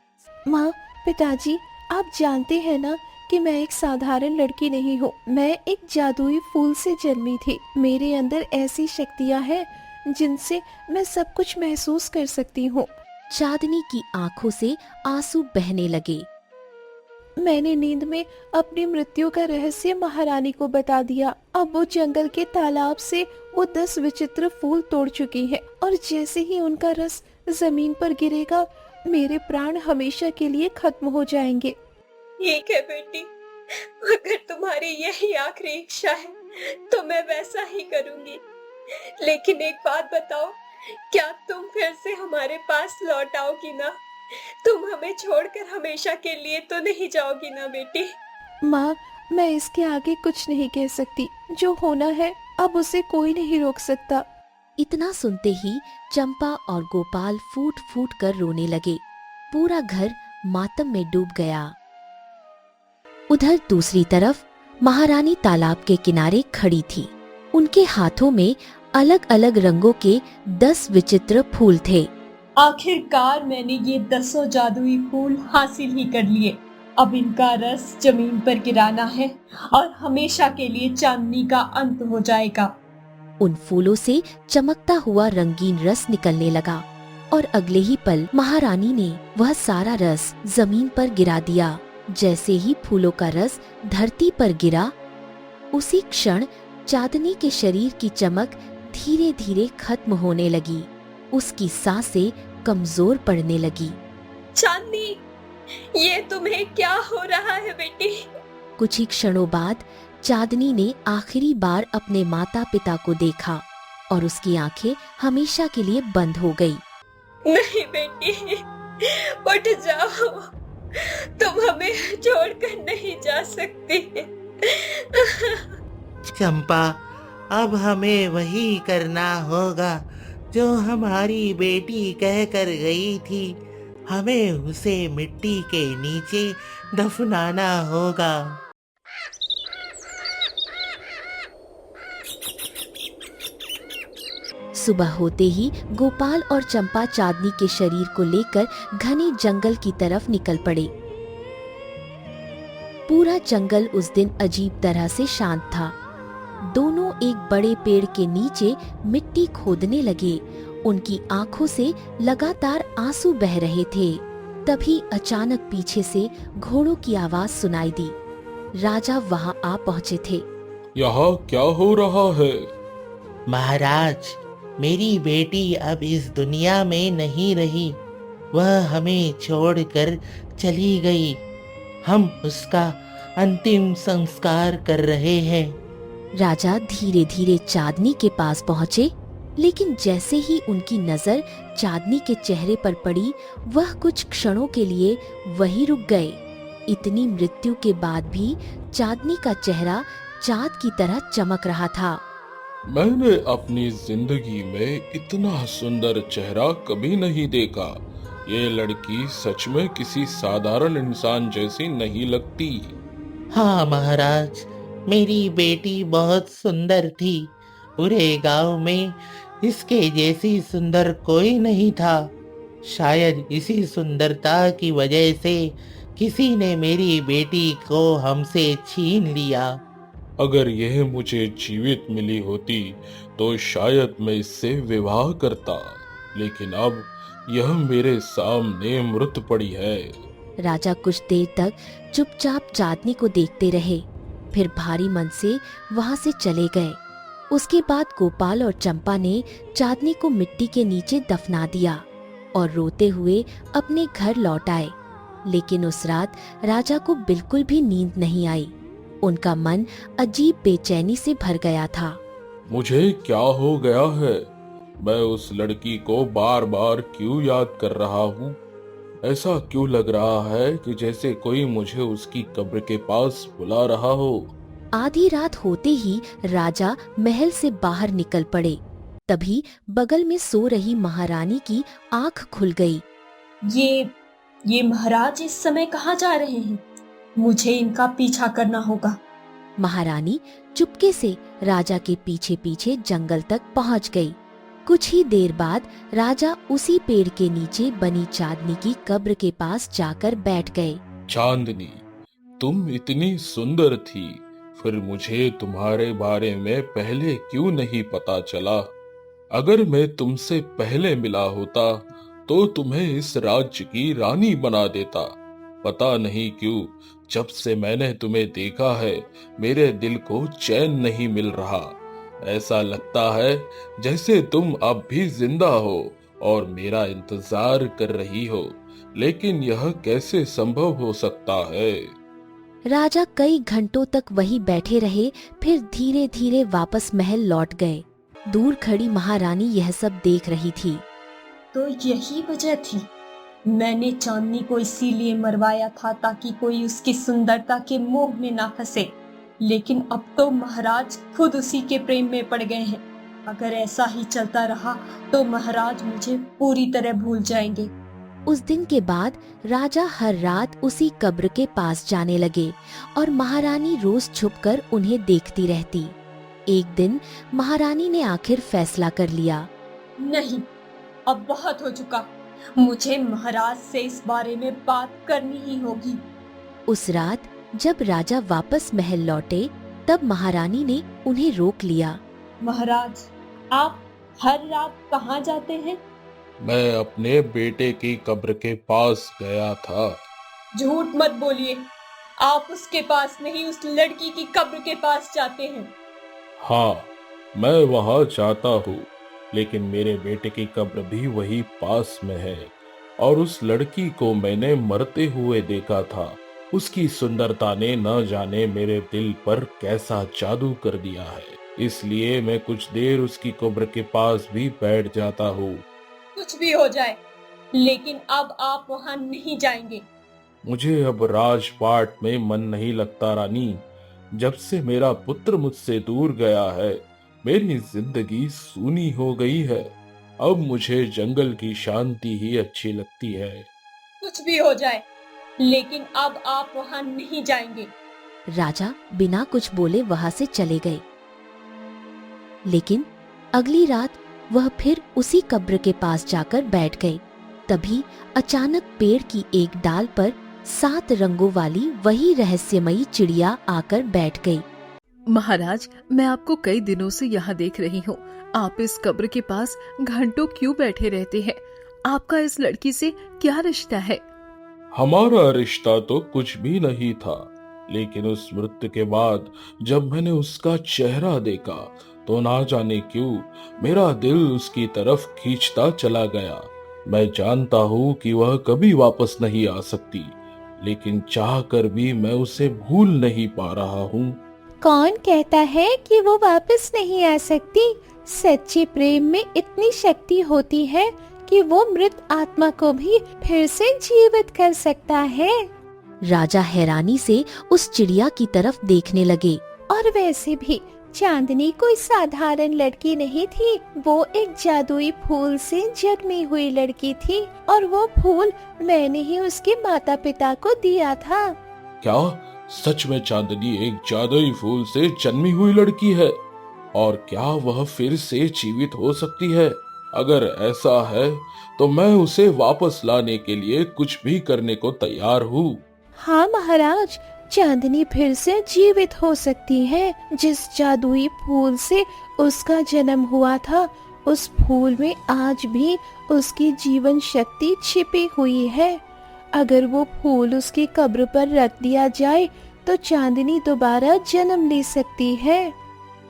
माँ पिताजी, आप जानते हैं ना कि मैं एक साधारण लड़की नहीं हूँ। मैं एक जादुई फूल से जन्मी थी। मेरे अंदर ऐसी शक्तियाँ हैं जिनसे मैं सब कुछ महसूस कर सकती हूँ। चांदनी की आंखों से आंसू बहने लगे। मैंने नींद में अपनी मृत्यु का रहस्य महारानी को बता दिया। अब वो जंगल के तालाब से वो 10 विचित्र फूल तोड़ चुकी है और जैसे ही उनका रस जमीन पर गिरेगा, मेरे प्राण हमेशा के लिए खत्म हो जाएंगे। ठीक है बेटी, अगर तुम्हारी यही आखिरी इच्छा है तो मैं वैसा ही करूंगी। लेकिन एक बात बताओ, क्या तुम फिर से हमारे पास लौट आओगी ना? तुम हमें छोड़कर हमेशा के लिए तो नहीं जाओगी ना बेटी? माँ, मैं इसके आगे कुछ नहीं कह सकती। जो होना है अब उसे कोई नहीं रोक सकता। इतना सुनते ही चंपा और गोपाल फूट फूट कर रोने लगे। पूरा घर मातम में डूब गया। उधर दूसरी तरफ महारानी तालाब के किनारे खड़ी थी। उनके हाथों में अलग अलग रंगों के 10 विचित्र फूल थे। आखिरकार मैंने ये 10 जादुई फूल हासिल ही कर लिए। अब इनका रस जमीन पर गिराना है और हमेशा के लिए चांदनी का अंत हो जाएगा। उन फूलों से चमकता हुआ रंगीन रस निकलने लगा और अगले ही पल महारानी ने वह सारा रस जमीन पर गिरा दिया। जैसे ही फूलों का रस धरती पर गिरा, उसी क्षण चांदनी के शरीर की चमक धीरे धीरे खत्म होने लगी। उसकी सांसें कमजोर पड़ने लगी। चांदनी, ये तुम्हें क्या हो रहा है बेटी? कुछ ही क्षणों बाद चांदनी ने आखिरी बार अपने माता पिता को देखा और उसकी आंखें हमेशा के लिए बंद हो गई। नहीं बेटी, उठ जाओ, तुम हमें छोड़कर नहीं जा सकती। चंपा, अब हमें वही करना होगा जो हमारी बेटी कह कर गई थी। हमें उसे मिट्टी के नीचे दफनाना होगा। सुबह होते ही गोपाल और चंपा चांदनी के शरीर को लेकर घने जंगल की तरफ निकल पड़े। पूरा जंगल उस दिन अजीब तरह से शांत था। दोनों एक बड़े पेड़ के नीचे मिट्टी खोदने लगे। उनकी आंखों से लगातार आंसू बह रहे थे। तभी अचानक पीछे से घोड़ों की आवाज सुनाई दी। राजा वहां आ पहुंचे थे। यहाँ क्या हो रहा है? महाराज, मेरी बेटी अब इस दुनिया में नहीं रही। वह हमें छोड़कर चली गई। हम उसका अंतिम संस्कार कर रहे हैं। राजा धीरे धीरे चांदनी के पास पहुंचे, लेकिन जैसे ही उनकी नजर चांदनी के चेहरे पर पड़ी, वह कुछ क्षणों के लिए वहीं रुक गए। इतनी मृत्यु के बाद भी चांदनी का चेहरा चांद की तरह चमक रहा था। मैंने अपनी जिंदगी में इतना सुंदर चेहरा कभी नहीं देखा। ये लड़की सच में किसी साधारण इंसान जैसी नहीं लगती। हाँ महाराज, मेरी बेटी बहुत सुंदर थी। पूरे गांव में इसके जैसी सुंदर कोई नहीं था। शायद इसी सुंदरता की वजह से किसी ने मेरी बेटी को हमसे छीन लिया। अगर यह मुझे जीवित मिली होती तो शायद मैं इससे विवाह करता, लेकिन अब यह मेरे सामने मृत पड़ी है। राजा कुछ देर तक चुपचाप चांदनी को देखते रहे, फिर भारी मन से वहां से चले गए। उसके बाद गोपाल और चंपा ने चांदनी को मिट्टी के नीचे दफना दिया और रोते हुए अपने घर लौट आए। लेकिन उस रात राजा को बिल्कुल भी नींद नहीं आई। उनका मन अजीब बेचैनी से भर गया था। मुझे क्या हो गया है? मैं उस लड़की को बार बार क्यों याद कर रहा हूँ? ऐसा क्यों लग रहा है कि जैसे कोई मुझे उसकी कब्र के पास बुला रहा हो। आधी रात होते ही राजा महल से बाहर निकल पड़े। तभी बगल में सो रही महारानी की आंख खुल गई। ये महाराज इस समय कहाँ जा रहे हैं? मुझे इनका पीछा करना होगा। महारानी चुपके से राजा के पीछे पीछे जंगल तक पहुंच गई। कुछ ही देर बाद राजा उसी पेड़ के नीचे बनी चांदनी की कब्र के पास जाकर बैठ गए। चांदनी, तुम इतनी सुंदर थी, फिर मुझे तुम्हारे बारे में पहले क्यों नहीं पता चला? अगर मैं तुमसे पहले मिला होता तो तुम्हें इस राज्य की रानी बना देता। पता नहीं क्यों जब से मैंने तुम्हें देखा है मेरे दिल को चैन नहीं मिल रहा। ऐसा लगता है जैसे तुम अब भी जिंदा हो और मेरा इंतजार कर रही हो, लेकिन यह कैसे संभव हो सकता है? राजा कई घंटों तक वहीं बैठे रहे, फिर धीरे धीरे वापस महल लौट गए। दूर खड़ी महारानी यह सब देख रही थी। तो यही वजह थी, मैंने चांदनी को इसीलिए मरवाया था ताकि कोई उसकी सुंदरता के मोह में ना फंसे। लेकिन अब तो महाराज खुद उसी के प्रेम में पड़ गए हैं। अगर ऐसा ही चलता रहा तो महाराज मुझे पूरी तरह भूल जाएंगे। उस दिन के बाद राजा हर रात उसी कब्र के पास जाने लगे और महारानी रोज छुपकर उन्हें देखती रहती। एक दिन महारानी ने आखिर फैसला कर लिया। नहीं, अब बहुत हो चुका। मुझे महाराज से इस बारे में बात करनी ही होगी। उस रात जब राजा वापस महल लौटे, तब महारानी ने उन्हें रोक लिया। महाराज, आप हर रात कहाँ जाते हैं? मैं अपने बेटे की कब्र के पास गया था। झूठ मत बोलिए, आप उसके पास नहीं, उस लड़की की कब्र के पास जाते हैं। हाँ, मैं वहाँ जाता हूँ, लेकिन मेरे बेटे की कब्र भी वही पास में है। और उस लड़की को मैंने मरते हुए देखा था। उसकी सुंदरता ने न जाने मेरे दिल पर कैसा जादू कर दिया है, इसलिए मैं कुछ देर उसकी कब्र के पास भी बैठ जाता हूँ। कुछ भी हो जाए, लेकिन अब आप वहां नहीं जाएंगे। मुझे अब राजपाट में मन नहीं लगता रानी। जब से मेरा पुत्र मुझसे दूर गया है, मेरी जिंदगी सूनी हो गई है। अब मुझे जंगल की शांति ही अच्छी लगती है। कुछ भी हो जाए, लेकिन अब आप वहां नहीं जाएंगे। राजा बिना कुछ बोले वहां से चले गए। लेकिन अगली रात वह फिर उसी कब्र के पास जाकर बैठ गए। तभी अचानक पेड़ की एक डाल पर 7 रंगों वाली वही रहस्यमयी चिड़िया आकर बैठ गई। महाराज, मैं आपको कई दिनों से यहाँ देख रही हूँ। आप इस कब्र के पास घंटों क्यों बैठे रहते हैं? आपका इस लड़की से क्या रिश्ता है? हमारा रिश्ता तो कुछ भी नहीं था, लेकिन उस मृत्यु के बाद जब मैंने उसका चेहरा देखा तो ना जाने क्यों मेरा दिल उसकी तरफ खींचता चला गया। मैं जानता हूँ कि वह कभी वापस नहीं आ सकती, लेकिन चाह कर भी मैं उसे भूल नहीं पा रहा हूँ। कौन कहता है कि वो वापस नहीं आ सकती? सच्चे प्रेम में इतनी शक्ति होती है कि वो मृत आत्मा को भी फिर से जीवित कर सकता है। राजा हैरानी से उस चिड़िया की तरफ देखने लगे। और वैसे भी चांदनी कोई साधारण लड़की नहीं थी, वो एक जादुई फूल से जन्मी हुई लड़की थी, और वो फूल मैंने ही उसके माता पिता को दिया था। क्या सच में चांदनी एक जादुई फूल से जन्मी हुई लड़की है? और क्या वह फिर से जीवित हो सकती है? अगर ऐसा है तो मैं उसे वापस लाने के लिए कुछ भी करने को तैयार हूँ। हाँ महाराज, चांदनी फिर से जीवित हो सकती है। जिस जादुई फूल से उसका जन्म हुआ था, उस फूल में आज भी उसकी जीवन शक्ति छिपी हुई है। अगर वो फूल उसकी कब्र पर रख दिया जाए तो चांदनी दोबारा जन्म ले सकती है।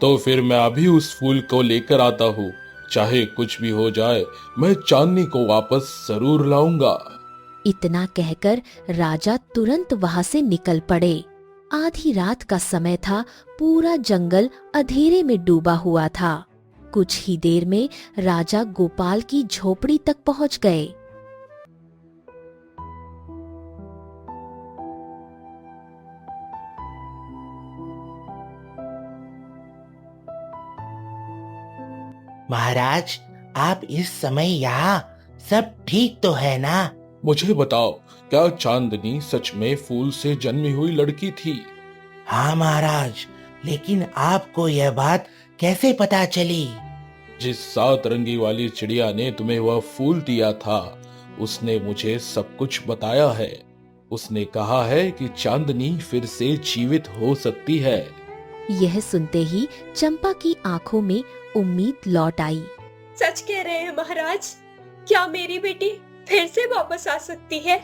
तो फिर मैं अभी उस फूल को लेकर आता हूँ। चाहे कुछ भी हो जाए, मैं चांदनी को वापस जरूर लाऊंगा। इतना कहकर राजा तुरंत वहां से निकल पड़े। आधी रात का समय था। पूरा जंगल अंधेरे में डूबा हुआ था। कुछ ही देर में राजा गोपाल की झोपड़ी तक पहुंच गए। महाराज, आप इस समय यहाँ, सब ठीक तो है ना? मुझे बताओ, क्या चांदनी सच में फूल से जन्मी हुई लड़की थी? हाँ महाराज, लेकिन आपको यह बात कैसे पता चली? जिस 7 रंगी वाली चिड़िया ने तुम्हें वह फूल दिया था, उसने मुझे सब कुछ बताया है। उसने कहा है कि चांदनी फिर से जीवित हो सकती है। यह सुनते ही चंपा की आंखों में उम्मीद लौट आई। सच कह रहे हैं महाराज? क्या मेरी बेटी फिर से वापस आ सकती है?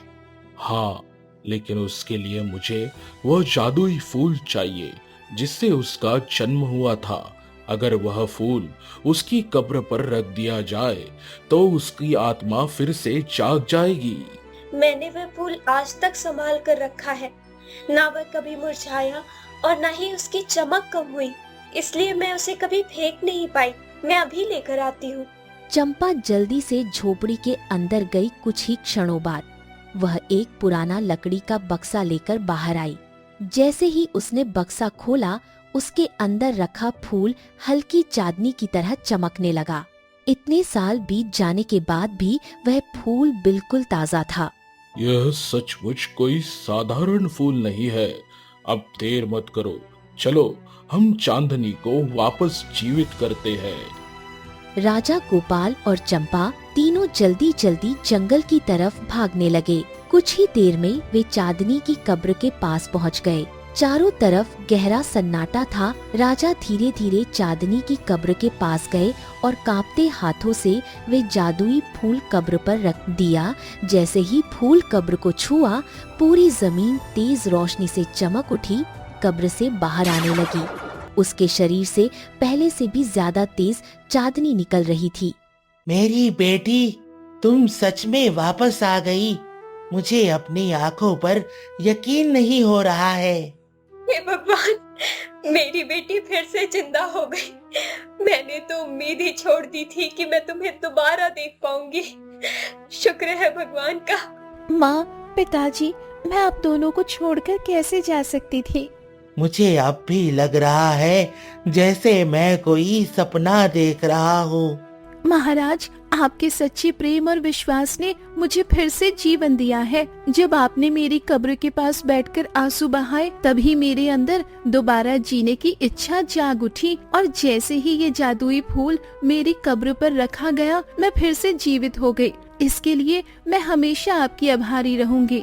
हाँ, लेकिन उसके लिए मुझे वह जादुई फूल चाहिए जिससे उसका जन्म हुआ था। अगर वह फूल उसकी कब्र पर रख दिया जाए तो उसकी आत्मा फिर से जाग जाएगी। मैंने वह फूल आज तक संभाल कर रखा है। ना वह कभी मुरझाया और ना ही उसकी चमक कम हुई, इसलिए मैं उसे कभी फेंक नहीं पाई। मैं अभी लेकर आती हूँ। चंपा जल्दी से झोपड़ी के अंदर गई। कुछ ही क्षणों बाद वह एक पुराना लकड़ी का बक्सा लेकर बाहर आई। जैसे ही उसने बक्सा खोला, उसके अंदर रखा फूल हल्की चांदनी की तरह चमकने लगा। इतने साल बीत जाने के बाद भी वह फूल बिल्कुल ताजा था। यह सचमुच कोई साधारण फूल नहीं है। अब देर मत करो, चलो हम चांदनी को वापस जीवित करते हैं। राजा गोपाल और चंपा तीनों जल्दी जल्दी जंगल की तरफ भागने लगे। कुछ ही देर में वे चांदनी की कब्र के पास पहुंच गए। चारों तरफ गहरा सन्नाटा था। राजा धीरे धीरे चांदनी की कब्र के पास गए और कांपते हाथों से वे जादुई फूल कब्र पर रख दिया। जैसे ही फूल कब्र को छुआ, पूरी जमीन तेज रोशनी से चमक उठी, कब्र से बाहर आने लगी। उसके शरीर से पहले से भी ज्यादा तेज चांदनी निकल रही थी। मेरी बेटी, तुम सच में वापस आ गई। मुझे अपनी आंखों पर यकीन नहीं हो रहा है। हे भगवान, मेरी बेटी फिर से जिंदा हो गई। मैंने तो उम्मीद ही छोड़ दी थी कि मैं तुम्हें दोबारा देख पाऊंगी। शुक्र है भगवान का। माँ, पिताजी, मैं आप दोनों को छोड़कर कैसे जा सकती थी। मुझे अब भी लग रहा है जैसे मैं कोई सपना देख रहा हूँ। महाराज, आपके सच्चे प्रेम और विश्वास ने मुझे फिर से जीवन दिया है। जब आपने मेरी कब्र के पास बैठकर आंसू बहाए, तभी मेरे अंदर दोबारा जीने की इच्छा जाग उठी और जैसे ही ये जादुई फूल मेरी कब्र पर रखा गया, मैं फिर से जीवित हो गई। इसके लिए मैं हमेशा आपकी आभारी रहूंगी।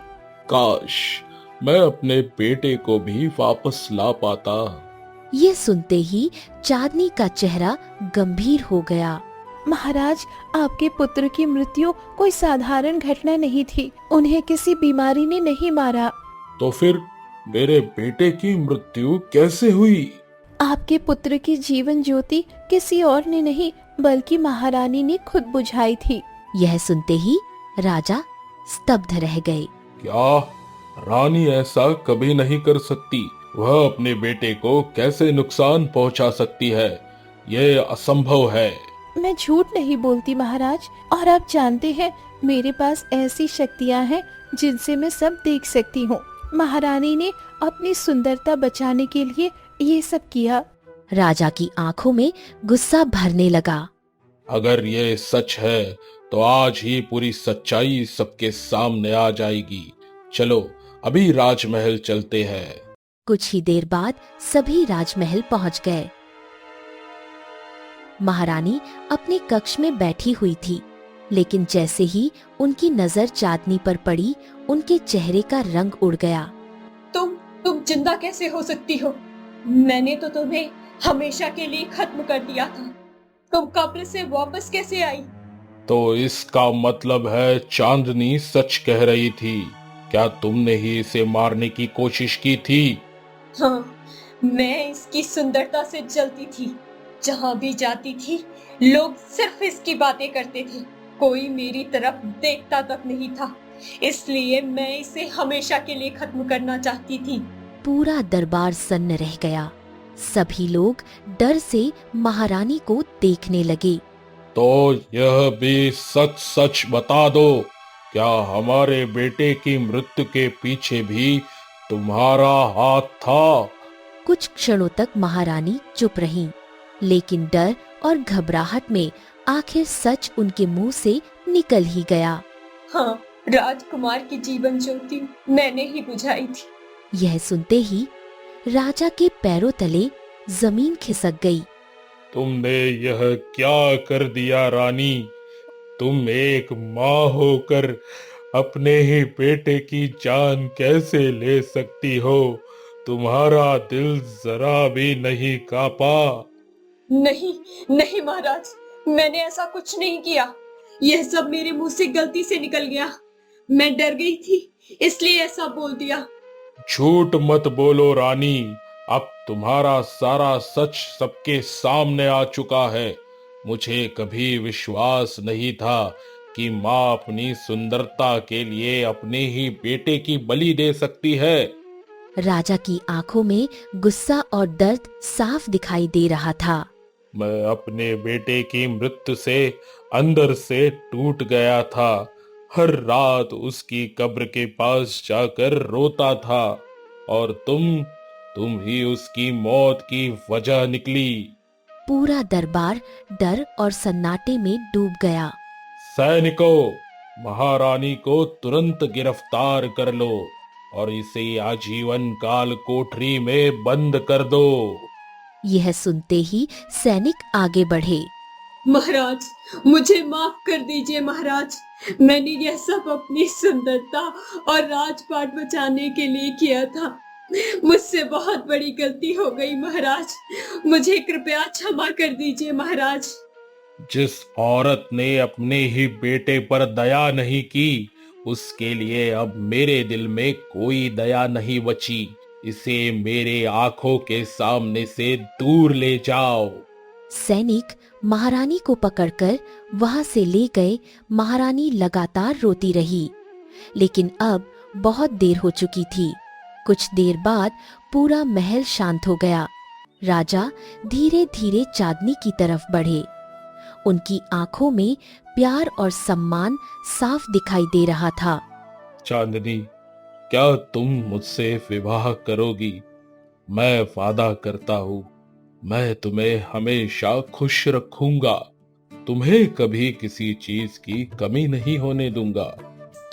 काश मैं अपने बेटे को भी वापस ला पाता। ये सुनते ही चांदनी का चेहरा गंभीर हो गया। महाराज, आपके पुत्र की मृत्यु कोई साधारण घटना नहीं थी। उन्हें किसी बीमारी ने नहीं मारा। तो फिर मेरे बेटे की मृत्यु कैसे हुई? आपके पुत्र की जीवन ज्योति किसी और ने नहीं बल्कि महारानी ने खुद बुझाई थी। यह सुनते ही राजा स्तब्ध रह गए। क्या रानी ऐसा कभी नहीं कर सकती? वह अपने बेटे को कैसे नुकसान पहुंचा सकती है? यह असंभव है। मैं झूठ नहीं बोलती महाराज, और आप जानते हैं मेरे पास ऐसी शक्तियां हैं जिनसे मैं सब देख सकती हूँ। महारानी ने अपनी सुंदरता बचाने के लिए ये सब किया। राजा की आंखों में गुस्सा भरने लगा। अगर ये सच है तो आज ही पूरी सच्चाई सबके सामने आ जाएगी। चलो अभी राजमहल चलते हैं। कुछ ही देर बाद सभी राजमहल पहुंच गए। महारानी अपने कक्ष में बैठी हुई थी, लेकिन जैसे ही उनकी नजर चांदनी पर पड़ी, उनके चेहरे का रंग उड़ गया। तुम जिंदा कैसे हो सकती हो? मैंने तो तुम्हें हमेशा के लिए खत्म कर दिया था। तुम कब्र से वापस कैसे आई? तो इसका मतलब है चांदनी सच कह रही थी। क्या तुमने ही इसे मारने की कोशिश की थी? हाँ, मैं इसकी सुंदरता से जलती थी। जहाँ भी जाती थी लोग सिर्फ इसकी बातें करते थे। कोई मेरी तरफ देखता तक नहीं था। इसलिए मैं इसे हमेशा के लिए खत्म करना चाहती थी। पूरा दरबार सन्न रह गया। सभी लोग डर से महारानी को देखने लगे। तो यह भी सच सच बता दो, क्या हमारे बेटे की मृत्यु के पीछे भी तुम्हारा हाथ था? कुछ क्षणों तक महारानी चुप रहीं, लेकिन डर और घबराहट में आखिर सच उनके मुंह से निकल ही गया। हाँ, राजकुमार की जीवन ज्योति मैंने ही बुझाई थी। यह सुनते ही राजा के पैरों तले जमीन खिसक गई। तुमने यह क्या कर दिया रानी? तुम एक माँ होकर अपने ही बेटे की जान कैसे ले सकती हो? तुम्हारा दिल जरा भी नहीं कांपा? नहीं नहीं महाराज, मैंने ऐसा कुछ नहीं किया। यह सब मेरे मुंह से गलती से निकल गया। मैं डर गई थी, इसलिए ऐसा बोल दिया। झूठ मत बोलो रानी। अब तुम्हारा सारा सच सबके सामने आ चुका है। मुझे कभी विश्वास नहीं था कि माँ अपनी सुंदरता के लिए अपने ही बेटे की बलि दे सकती है। राजा की आंखों में गुस्सा और दर्द साफ दिखाई दे रहा था। मैं अपने बेटे की मृत्यु से अंदर से टूट गया था। हर रात उसकी कब्र के पास जाकर रोता था, और तुम ही उसकी मौत की वजह निकली। पूरा दरबार डर और सन्नाटे में डूब गया। सैनिकों, महारानी को तुरंत गिरफ्तार कर लो और इसे आजीवन काल कोठरी में बंद कर दो। यह सुनते ही सैनिक आगे बढ़े। महाराज, मुझे माफ कर दीजिए महाराज। मैंने यह सब अपनी सुंदरता और राजपाट बचाने के लिए किया था। मुझसे बहुत बड़ी गलती हो गई महाराज। मुझे कृपया क्षमा कर दीजिए महाराज। जिस औरत ने अपने ही बेटे पर दया नहीं की, उसके लिए अब मेरे दिल में कोई दया नहीं बची। इसे मेरे आंखों के सामने से दूर ले जाओ। सैनिक महारानी को पकड़कर वहां से ले गए। महारानी लगातार रोती रही, लेकिन अब बहुत देर हो चुकी थी। कुछ देर बाद पूरा महल शांत हो गया। राजा धीरे धीरे चांदनी की तरफ बढ़े। उनकी आंखों में प्यार और सम्मान साफ दिखाई दे रहा था। चांदनी, क्या तुम मुझसे विवाह करोगी? मैं वादा करता हूँ, मैं तुम्हें हमेशा खुश रखूंगा। तुम्हें कभी किसी चीज की कमी नहीं होने दूंगा।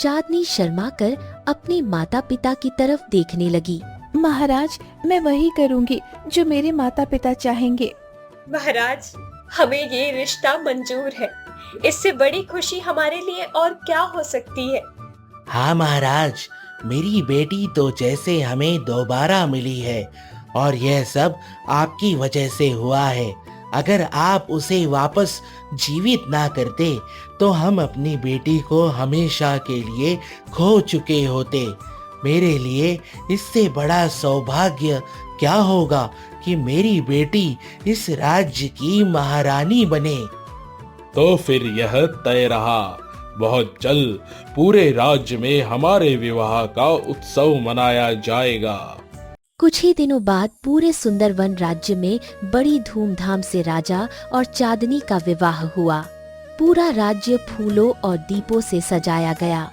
चांदनी शर्माकर अपने माता पिता की तरफ देखने लगी। महाराज, मैं वही करूंगी जो मेरे माता पिता चाहेंगे। महाराज, हमें ये रिश्ता मंजूर है। इससे बड़ी खुशी हमारे लिए और क्या हो सकती है। हाँ महाराज, मेरी बेटी तो जैसे हमें दोबारा मिली है और यह सब आपकी वजह से हुआ है। अगर आप उसे वापस जीवित ना करते तो हम अपनी बेटी को हमेशा के लिए खो चुके होते। मेरे लिए इससे बड़ा सौभाग्य क्या होगा कि मेरी बेटी इस राज्य की महारानी बने। तो फिर यह तय रहा, बहुत जल्द पूरे राज्य में हमारे विवाह का उत्सव मनाया जाएगा। कुछ ही दिनों बाद पूरे सुंदरवन राज्य में बड़ी धूमधाम से राजा और चांदनी का विवाह हुआ। पूरा राज्य फूलों और दीपों से सजाया गया।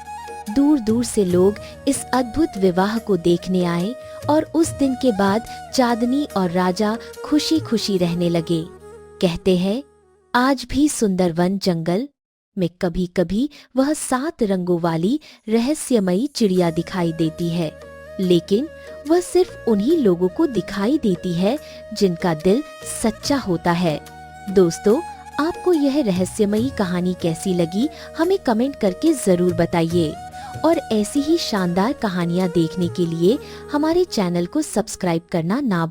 दूर दूर से लोग इस अद्भुत विवाह को देखने आए और उस दिन के बाद चांदनी और राजा खुशी खुशी रहने लगे। कहते हैं, आज भी सुंदरवन जंगल में कभी कभी वह 7 रंगों वाली रहस्यमयी चिड़िया दिखाई देती है, लेकिन वह सिर्फ उन्हीं लोगों को दिखाई देती है जिनका दिल सच्चा होता है। दोस्तों, आपको यह रहस्यमयी कहानी कैसी लगी, हमें कमेंट करके जरूर बताइए। और ऐसी ही शानदार कहानियाँ देखने के लिए हमारे चैनल को सब्सक्राइब करना ना भूलें।